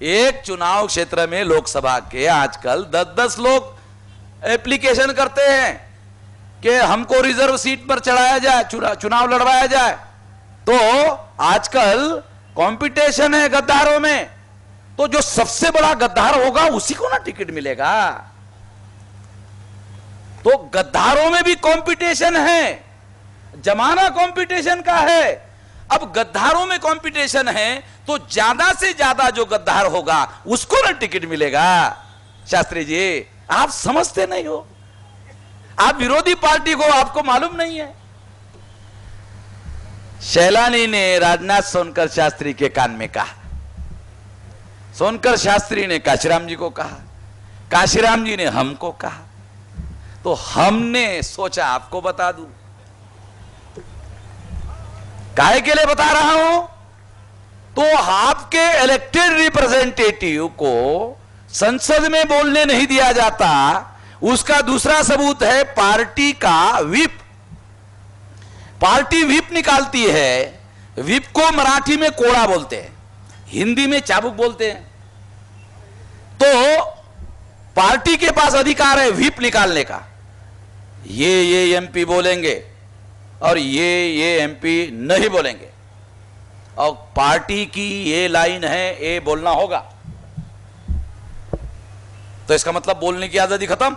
एक चुनाव क्षेत्र में लोकसभा के आजकल 10-10 लोग एप्लीकेशन करते हैं कि हमको रिजर्व सीट पर चढ़ाया जाए, चुनाव लड़वाया जाए। तो आजकल कंपटीशन है गद्दारों में, तो जो सबसे बड़ा गद्दार होगा उसी को ना टिकट मिलेगा। तो गद्दारों में भी कंपटीशन है, जमाना कंपटीशन का है। अब गद्दारों में कंपटीशन है तो ज्यादा से ज्यादा जो गद्दार होगा उसको ना टिकट मिलेगा। शास्त्री जी, आप समझते नहीं हो, आप विरोधी पार्टी को आपको मालूम नहीं है। शैलानी ने राजनाथ सोनकर शास्त्री के कान में कहा, सोनकर शास्त्री ने काशीराम जी को कहा, काशीराम जी ने हमको कहा, तो हमने सोचा आपको बता दूं। काहे के लिए बता रहा हूं? तो आपके इलेक्टेड रिप्रेजेंटेटिव को संसद में बोलने नहीं दिया जाता, उसका दूसरा सबूत है पार्टी का व्हिप। पार्टी व्हिप निकालती है, व्हिप को मराठी में कोड़ा बोलते हैं, हिंदी में चाबुक बोलते हैं। तो पार्टी के पास अधिकार है व्हिप निकालने का, ये एमपी बोलेंगे और ये एमपी नहीं बोलेंगे, और पार्टी की ये लाइन है, ये बोलना होगा। तो इसका मतलब बोलने की आजादी खत्म।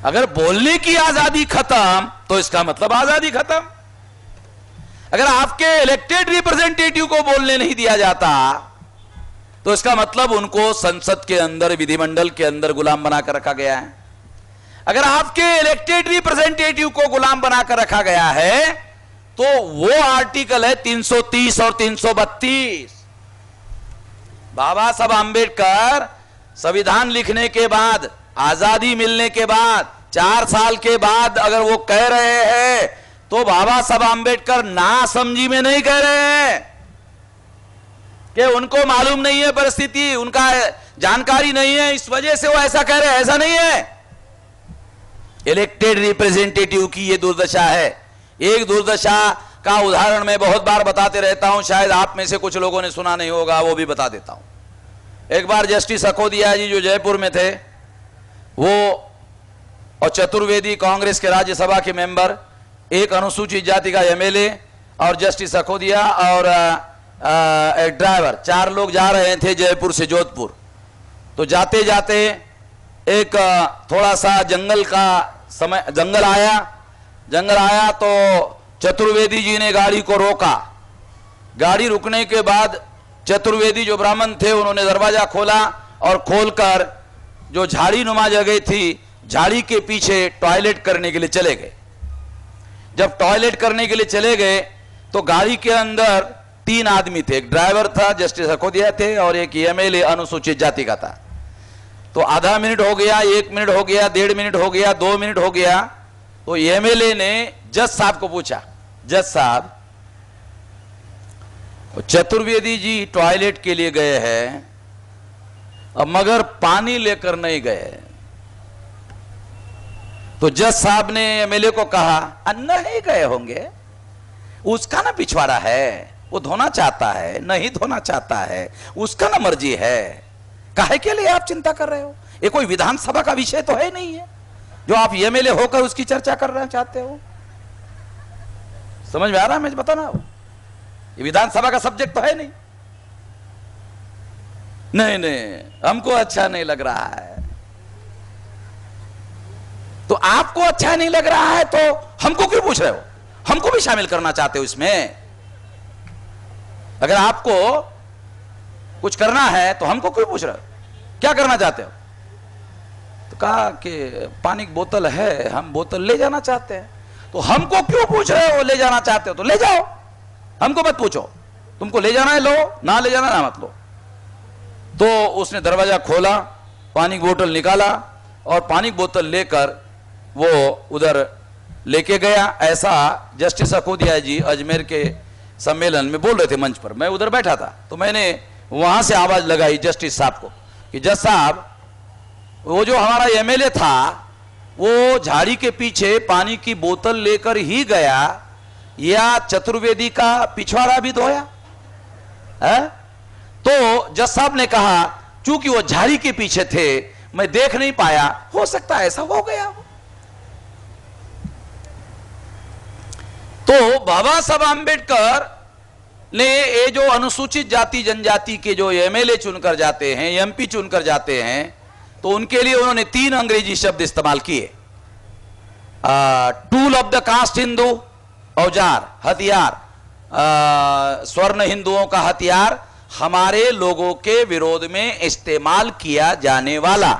अगर बोलने की आजादी खत्म तो इसका मतलब आजादी खत्म। अगर आपके इलेक्टेड रिप्रेजेंटेटिव को बोलने नहीं दिया जाता तो इसका मतलब उनको संसद के अंदर, विधिमंडल के अंदर गुलाम बनाकर रखा गया है। अगर आपके इलेक्टेड रिप्रेजेंटेटिव को गुलाम बनाकर रखा गया है तो वो आर्टिकल है 330 और 332। बाबा साहब आंबेडकर संविधान लिखने के बाद, आजादी मिलने के बाद, 4 साल के बाद अगर वो कह रहे हैं तो बाबा साहब आंबेडकर ना समझी में नहीं कह रहे हैं कि उनको मालूम नहीं है परिस्थिति, उनका जानकारी नहीं है, इस वजह से वो ऐसा कह रहे हैं। ऐसा नहीं है। इलेक्टेड रिप्रेजेंटेटिव की ये दुर्दशा है। एक दुर्दशा का उदाहरण मैं बहुत बार बताते रहता हूं, शायद आप में से कुछ लोगों ने सुना नहीं होगा, वो भी बता देता हूं। एक बार जस्टिस अकोदिया जी जो जयपुर में थे, वो और चतुर्वेदी कांग्रेस के राज्यसभा के मेंबर, एक अनुसूचित जाति का एमएलए और जस्टिस अकोदिया और एक ड्राइवर, 4 लोग जा रहे थे जयपुर से जोधपुर। तो जाते जाते एक थोड़ा सा जंगल आया तो चतुर्वेदी जी ने गाड़ी को रोका। गाड़ी रुकने के बाद चतुर्वेदी जो ब्राह्मण थे उन्होंने दरवाजा खोला और खोलकर जो झाड़ी नुमा जगह थी, झाड़ी के पीछे टॉयलेट करने के लिए चले गए। जब टॉयलेट करने के लिए चले गए तो गाड़ी के अंदर 3 आदमी थे, एक ड्राइवर था, जस्टिस अकोदिया थे और एक एमएलए अनुसूचित जाति का था। तो आधा मिनट हो गया, 1 मिनट हो गया, 1.5 मिनट हो गया, 2 मिनट हो गया। तो एमएलए ने जज साहब को पूछा, जज साहब चतुर्वेदी जी टॉयलेट के लिए गए हैं अब मगर पानी लेकर नहीं गए। तो जज साहब ने एमएलए को कहा, नहीं गए होंगे, उसका ना पिछवाड़ा है, वो धोना चाहता है, नहीं धोना चाहता है, उसका ना मर्जी है। काहे के लिए आप चिंता कर रहे हो? ये कोई विधानसभा का विषय तो है नहीं है जो आप एमएलए होकर उसकी चर्चा करना चाहते हो। समझ में आ रहा है मैं बताना? ये विधानसभा का सब्जेक्ट तो है नहीं। नहीं, हमको अच्छा नहीं लग रहा है। तो आपको अच्छा नहीं लग रहा है तो हमको क्यों पूछ रहे हो? हमको भी शामिल करना चाहते हो इसमें? अगर आपको कुछ करना है तो हमको क्यों पूछ रहे हो? क्या करना चाहते हो? तो कहा कि पानी की बोतल है, हम बोतल ले जाना चाहते हैं। तो हमको क्यों पूछ रहे हो? ले जाना चाहते हो तो ले जाओ, हमको मत पूछो। तुमको ले जाना है लो, ना ले जाना ना मत लो। तो उसने दरवाजा खोला, पानी की बोतल निकाला और पानी की बोतल लेकर वो उधर लेके गया। ऐसा जस्टिस अकोदिया जी अजमेर के सम्मेलन में बोल रहे थे मंच पर, मैं उधर बैठा था। तो मैंने वहां से आवाज लगाई जस्टिस साहब को कि जज साहब, वो जो हमारा एमएलए था वो झाड़ी के पीछे पानी की बोतल लेकर ही गया या चतुर्वेदी का पिछवाड़ा भी धोया है? जज साहब ने कहा चूंकि वो झाड़ी के पीछे थे मैं देख नहीं पाया, हो सकता है ऐसा हो गया। तो बाबा साहब आंबेडकर ने ये जो अनुसूचित जाति जनजाति के जो एमएलए चुनकर जाते हैं, एमपी चुनकर जाते हैं, तो उनके लिए उन्होंने 3 अंग्रेजी शब्द इस्तेमाल किए। Tool of the caste Hindu, औजार, हथियार, स्वर्ण हिंदुओं का हथियार, हमारे लोगों के विरोध में इस्तेमाल किया जाने वाला।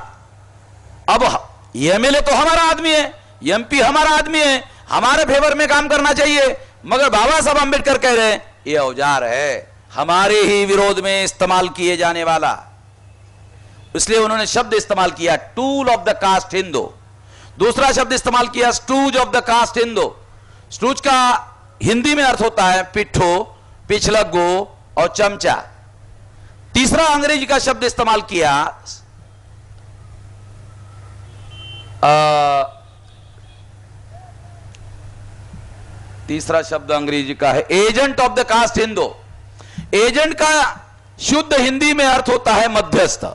अब एमएलए तो हमारा आदमी है, एमपी हमारा आदमी है, हमारे फेवर में काम करना चाहिए, मगर बाबा साहब आंबेडकर कह रहे हैं यह औजार है, हमारे ही विरोध में इस्तेमाल किए जाने वाला। इसलिए उन्होंने शब्द इस्तेमाल किया tool of the caste Hindu. दूसरा शब्द इस्तेमाल किया stooge of the caste Hindu. Stooge का हिंदी में अर्थ होता है पिट्ठू, पिछलग्गू और चमचा। तीसरा अंग्रेजी का शब्द इस्तेमाल किया तीसरा शब्द अंग्रेजी का है agent of the caste Hindu. Agent का शुद्ध हिंदी में अर्थ होता है मध्यस्थ,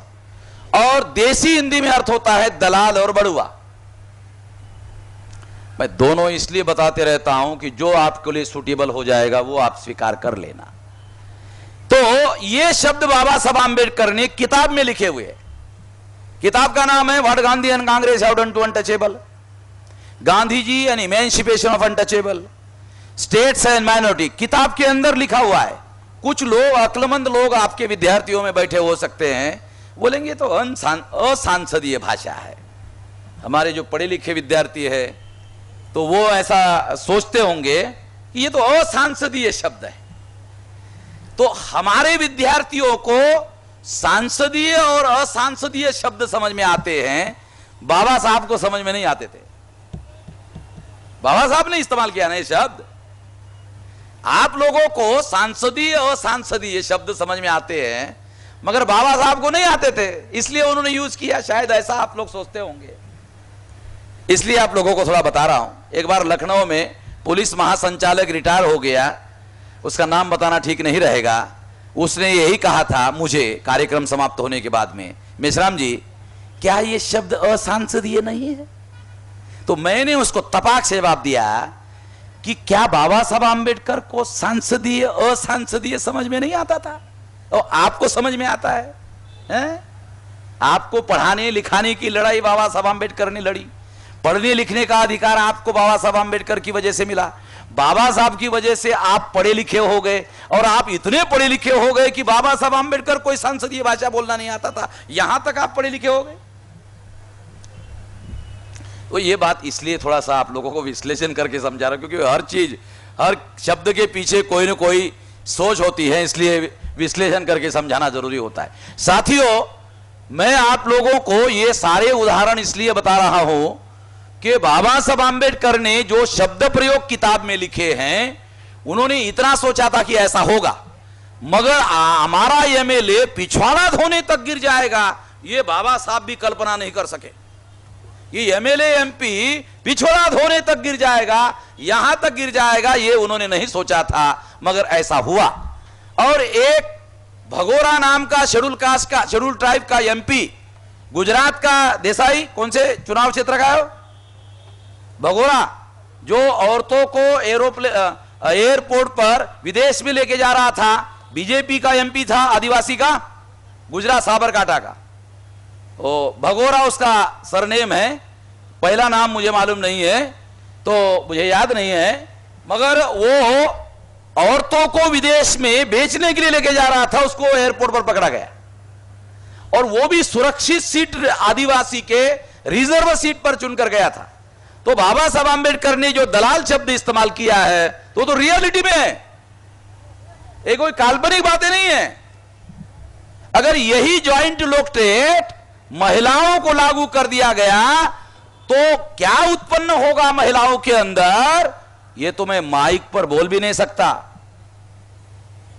और देसी हिंदी में अर्थ होता है दलाल और बड़ुआ। मैं दोनों इसलिए बताते रहता हूं कि जो आपके लिए सूटेबल हो जाएगा वो आप स्वीकार कर लेना। तो ये शब्द बाबा साहब आंबेडकर ने किताब में लिखे हुए। किताब का नाम है what Gandhi and Congress have done to untouchable, Gandhi ji and emancipation of untouchable states and minority. किताब के अंदर लिखा हुआ है। कुछ लोग, अक्लमंद लोग आपके विद्यार्थियों में बैठे हो सकते हैं, बोलेंगे तो असंसदीय भाषा है। हमारे जो पढ़े लिखे विद्यार्थी है तो वो ऐसा सोचते होंगे कि ये तो असंसदीय शब्द है। तो हमारे विद्यार्थियों को सांसदीय और असंसदीय शब्द समझ में आते हैं, बाबा साहब को समझ में नहीं आते थे। बाबा साहब ने इस्तेमाल किया ना ये शब्द। आप लोगों को सांसदीय असंसदीय शब्द समझ में आते हैं, मगर बाबा साहब को नहीं आते थे, इसलिए उन्होंने यूज किया। शायद ऐसा आप लोग सोचते होंगे, इसलिए आप लोगों को थोड़ा बता रहा हूं। एक बार लखनऊ में पुलिस महासंचालक रिटायर हो गया, उसका नाम बताना ठीक नहीं रहेगा। उसने यही कहा था मुझे कार्यक्रम समाप्त होने के बाद में, मेश्राम जी क्या ये शब्द असंसदीय नहीं है? तो मैंने उसको तपाक से जवाब दिया कि क्या बाबा साहब आंबेडकर को सांसदीय असंसदीय समझ में नहीं आता था? और आपको समझ में आता है, हैं? आपको पढ़ाने लिखाने की लड़ाई बाबा साहब आंबेडकर ने लड़ी। पढ़ने लिखने का अधिकार आपको बाबा साहब आंबेडकर की वजह से मिला। बाबा साहब की वजह से आप पढ़े लिखे हो गए, और आप इतने पढ़े लिखे हो गए कि बाबा साहब आंबेडकर कोई संसदीय भाषा बोलना नहीं आता था, यहां तक आप पढ़े लिखे हो गए। तो ये बात इसलिए थोड़ा सा आप लोगों को विश्लेषण करके समझा रहा हूं, क्योंकि हर चीज, हर शब्द के पीछे कोई ना कोई सोच होती है, इसलिए विश्लेषण करके समझाना जरूरी होता है। साथियों, मैं आप लोगों को ये सारे उदाहरण इसलिए बता रहा हूं कि बाबा साहब आंबेडकर ने जो शब्द प्रयोग किताब में लिखे हैं, उन्होंने इतना सोचा था कि ऐसा होगा, मगर हमारा एमएलए पिछवाड़ा धोने तक गिर जाएगा, ये बाबा साहब भी कल्पना नहीं कर सके। ये एमएलए एमपी पिछवाड़ा धोने तक गिर जाएगा, यहां तक गिर जाएगा, ये उन्होंने नहीं सोचा था, मगर ऐसा हुआ। और एक भगोरा नाम का शेड्यूल कास्ट का, शेड्यूल ट्राइब का एमपी, गुजरात का देसाई, कौन से चुनाव क्षेत्र का है भगोरा, जो औरतों को एयरपोर्ट पर विदेश में लेके जा रहा था, बीजेपी का एमपी था, आदिवासी का, गुजरात साबरकांठा का। ओ भगोरा उसका सरनेम है, पहला नाम मुझे मालूम नहीं है, तो मुझे याद नहीं है, मगर वो औरतों को विदेश में बेचने के लिए लेके जा रहा था, उसको एयरपोर्ट पर पकड़ा गया, और वो भी सुरक्षित सीट आदिवासी के रिजर्व सीट पर चुनकर गया था। तो बाबा साहब आंबेडकर ने जो दलाल शब्द इस्तेमाल किया है तो रियलिटी में है, ये कोई काल्पनिक बातें नहीं है। अगर यही ज्वाइंट लोकटेट महिलाओं को लागू कर दिया गया तो क्या उत्पन्न होगा महिलाओं के अंदर, यह तो मैं माइक पर बोल भी नहीं सकता।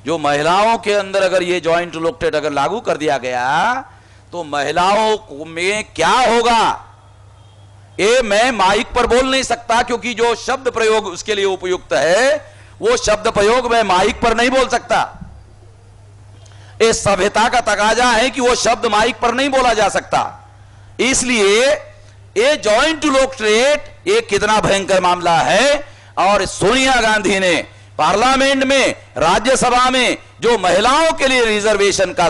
जो महिलाओं के अंदर अगर यह ज्वाइंट लोकटेट अगर लागू कर दिया गया तो महिलाओं में क्या होगा, ये मैं माइक पर बोल नहीं सकता, क्योंकि जो शब्द प्रयोग उसके लिए उपयुक्त है वो शब्द प्रयोग मैं माइक पर नहीं बोल सकता। ये सभ्यता का तकाजा है कि वो शब्द माइक पर नहीं बोला जा सकता। इसलिए ये जॉइंट इलेक्टोरेट ये कितना भयंकर मामला है। और सोनिया गांधी ने पार्लियामेंट में, राज्यसभा में जो महिलाओं के लिए रिजर्वेशन का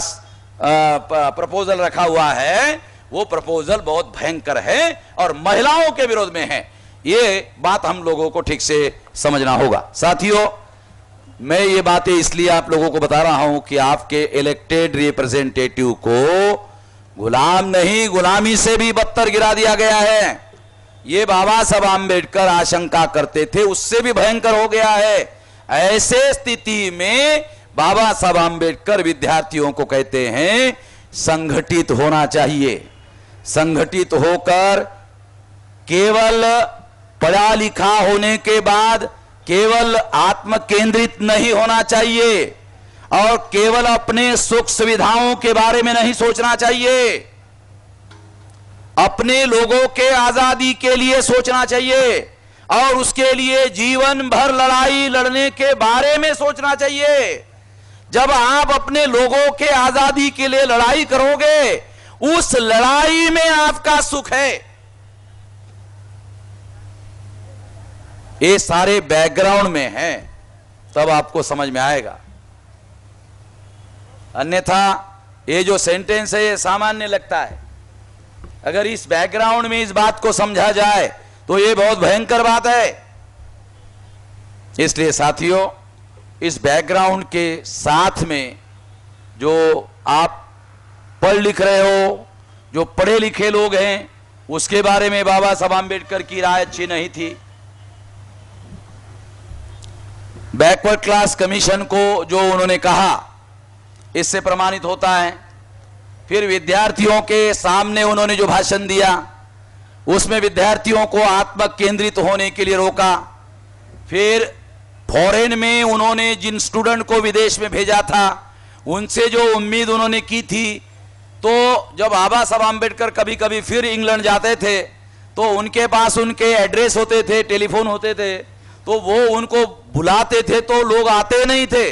प्रपोजल रखा हुआ है, वो प्रपोजल बहुत भयंकर है और महिलाओं के विरोध में है। ये बात हम लोगों को ठीक से समझना होगा। साथियों, मैं ये बातें इसलिए आप लोगों को बता रहा हूं कि आपके इलेक्टेड रिप्रेजेंटेटिव को गुलाम नहीं, गुलामी से भी बदतर गिरा दिया गया है। ये बाबा साहब आंबेडकर आशंका करते थे, उससे भी भयंकर हो गया है। ऐसे स्थिति में बाबा साहब आंबेडकर विद्यार्थियों को कहते हैं संगठित होना चाहिए। संगठित होकर केवल पढ़ा लिखा होने के बाद केवल आत्म केंद्रित नहीं होना चाहिए और केवल अपने सुख सुविधाओं के बारे में नहीं सोचना चाहिए। अपने लोगों के आजादी के लिए सोचना चाहिए और उसके लिए जीवन भर लड़ाई लड़ने के बारे में सोचना चाहिए। जब आप अपने लोगों के आजादी के लिए लड़ाई करोगे, उस लड़ाई में आपका सुख है। ये सारे बैकग्राउंड में है, तब आपको समझ में आएगा। अन्यथा ये जो सेंटेंस है ये सामान्य लगता है। अगर इस बैकग्राउंड में इस बात को समझा जाए तो ये बहुत भयंकर बात है। इसलिए साथियों, इस बैकग्राउंड के साथ में जो आप पढ़ लिख रहे हो, जो पढ़े लिखे लोग हैं, उसके बारे में बाबा साहब आंबेडकर की राय अच्छी नहीं थी। बैकवर्ड क्लास कमीशन को जो उन्होंने कहा, इससे प्रमाणित होता है। फिर विद्यार्थियों के सामने उन्होंने जो भाषण दिया, उसमें विद्यार्थियों को आत्म केंद्रित होने के लिए रोका। फिर फॉरेन में उन्होंने जिन स्टूडेंट को विदेश में भेजा था, उनसे जो उम्मीद उन्होंने की थी, तो जब बाबा साहब आंबेडकर कभी कभी फिर इंग्लैंड जाते थे तो उनके पास उनके एड्रेस होते थे, टेलीफोन होते थे, तो वो उनको बुलाते थे तो लोग आते नहीं थे।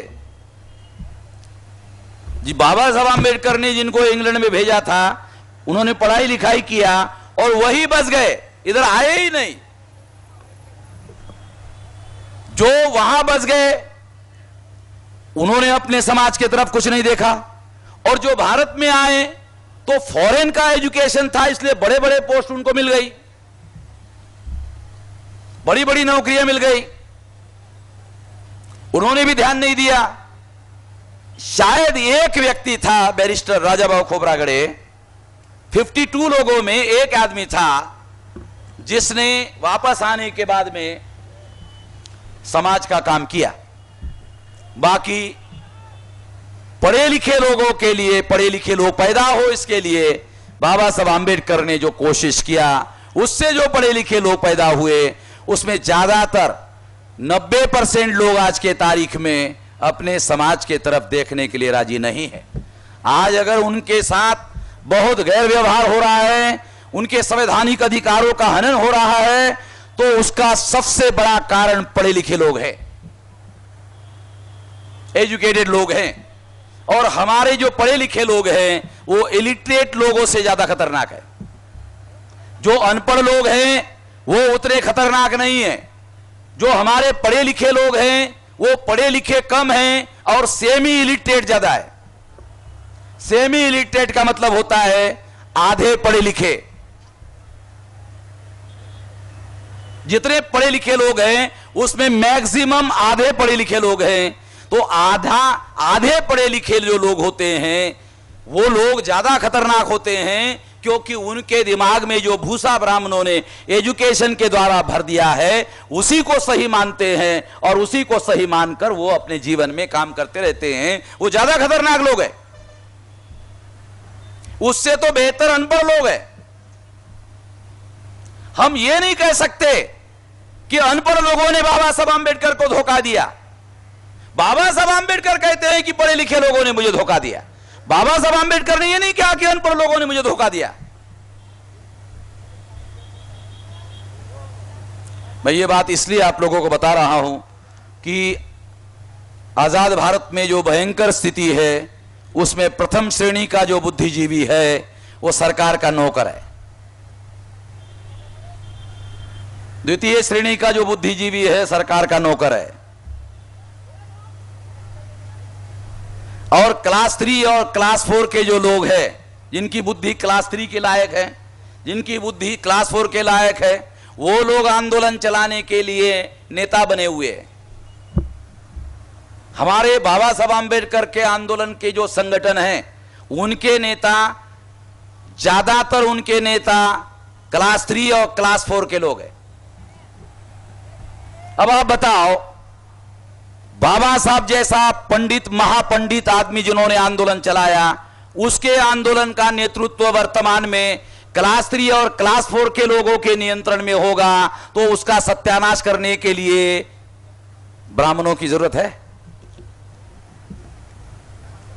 जी, बाबा साहब आंबेडकर ने जिनको इंग्लैंड में भेजा था, उन्होंने पढ़ाई लिखाई किया और वही बस गए, इधर आए ही नहीं। जो वहां बस गए उन्होंने अपने समाज की तरफ कुछ नहीं देखा, और जो भारत में आए तो फॉरेन का एजुकेशन था, इसलिए बड़े बड़े पोस्ट उनको मिल गई, बड़ी बड़ी नौकरियां मिल गई। उन्होंने भी ध्यान नहीं दिया। शायद एक व्यक्ति था, बैरिस्टर राजाभाऊ खोब्रागड़े, 52 लोगों में एक आदमी था जिसने वापस आने के बाद में समाज का काम किया। बाकी पढ़े लिखे लोगों के लिए, पढ़े लिखे लोग पैदा हो, इसके लिए बाबा साहब आंबेडकर ने जो कोशिश किया, उससे जो पढ़े लिखे लोग पैदा हुए, उसमें ज्यादातर 90% लोग आज के तारीख में अपने समाज के तरफ देखने के लिए राजी नहीं है। आज अगर उनके साथ बहुत गैर व्यवहार हो रहा है, उनके संवैधानिक अधिकारों का हनन हो रहा है, तो उसका सबसे बड़ा कारण पढ़े लिखे लोग हैं, एजुकेटेड लोग हैं। और हमारे जो पढ़े लिखे लोग हैं वो इलिटरेट लोगों से ज्यादा खतरनाक है। जो अनपढ़ लोग हैं वो उतने खतरनाक नहीं है। जो हमारे पढ़े लिखे लोग हैं वो पढ़े लिखे कम हैं और सेमी इलिटरेट ज्यादा है। सेमी इलिटरेट का मतलब होता है आधे पढ़े लिखे। जितने पढ़े लिखे लोग हैं उसमें मैक्सिमम आधे पढ़े लिखे लोग हैं। तो आधे पढ़े लिखे जो लोग होते हैं वो लोग ज्यादा खतरनाक होते हैं, क्योंकि उनके दिमाग में जो भूसा ब्राह्मणों ने एजुकेशन के द्वारा भर दिया है उसी को सही मानते हैं और उसी को सही मानकर वो अपने जीवन में काम करते रहते हैं। वो ज्यादा खतरनाक लोग हैं, उससे तो बेहतर अनपढ़ लोग हैं। हम ये नहीं कह सकते कि अनपढ़ लोगों ने बाबा साहब आंबेडकर को धोखा दिया। बाबा साहब आंबेडकर कहते हैं कि पढ़े लिखे लोगों ने मुझे धोखा दिया। बाबा साहब आंबेडकर ने यह नहीं कहा कि अनपढ़ लोगों ने मुझे धोखा दिया। मैं ये बात इसलिए आप लोगों को बता रहा हूं कि आजाद भारत में जो भयंकर स्थिति है उसमें प्रथम श्रेणी का जो बुद्धिजीवी है वो सरकार का नौकर है। द्वितीय श्रेणी का जो बुद्धिजीवी है सरकार का नौकर है। और क्लास 3 और क्लास 4 के जो लोग हैं, जिनकी बुद्धि क्लास 3 के लायक है, जिनकी बुद्धि क्लास 4 के लायक है, वो लोग आंदोलन चलाने के लिए नेता बने हुए हैं। हमारे बाबा साहब आंबेडकर के आंदोलन के जो संगठन हैं, उनके नेता, ज्यादातर उनके नेता क्लास 3 और क्लास 4 के लोग हैं। अब आप बताओ, बाबा साहब जैसा पंडित, महापंडित आदमी जिन्होंने आंदोलन चलाया, उसके आंदोलन का नेतृत्व वर्तमान में क्लास 3 और क्लास 4 के लोगों के नियंत्रण में होगा, तो उसका सत्यानाश करने के लिए ब्राह्मणों की जरूरत है?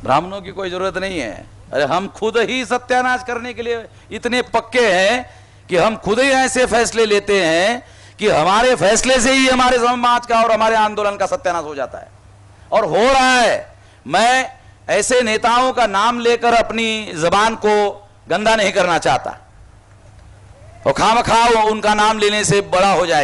ब्राह्मणों की कोई जरूरत नहीं है। अरे हम खुद ही सत्यानाश करने के लिए इतने पक्के हैं कि हम खुद ही ऐसे फैसले लेते हैं कि हमारे फैसले से ही हमारे समाज का और हमारे आंदोलन का सत्यानाश हो जाता है, और हो रहा है। मैं ऐसे नेताओं का नाम लेकर अपनी जबान को गंदा नहीं करना चाहता, और खामखा उनका नाम लेने से बड़ा हो जाएंगे।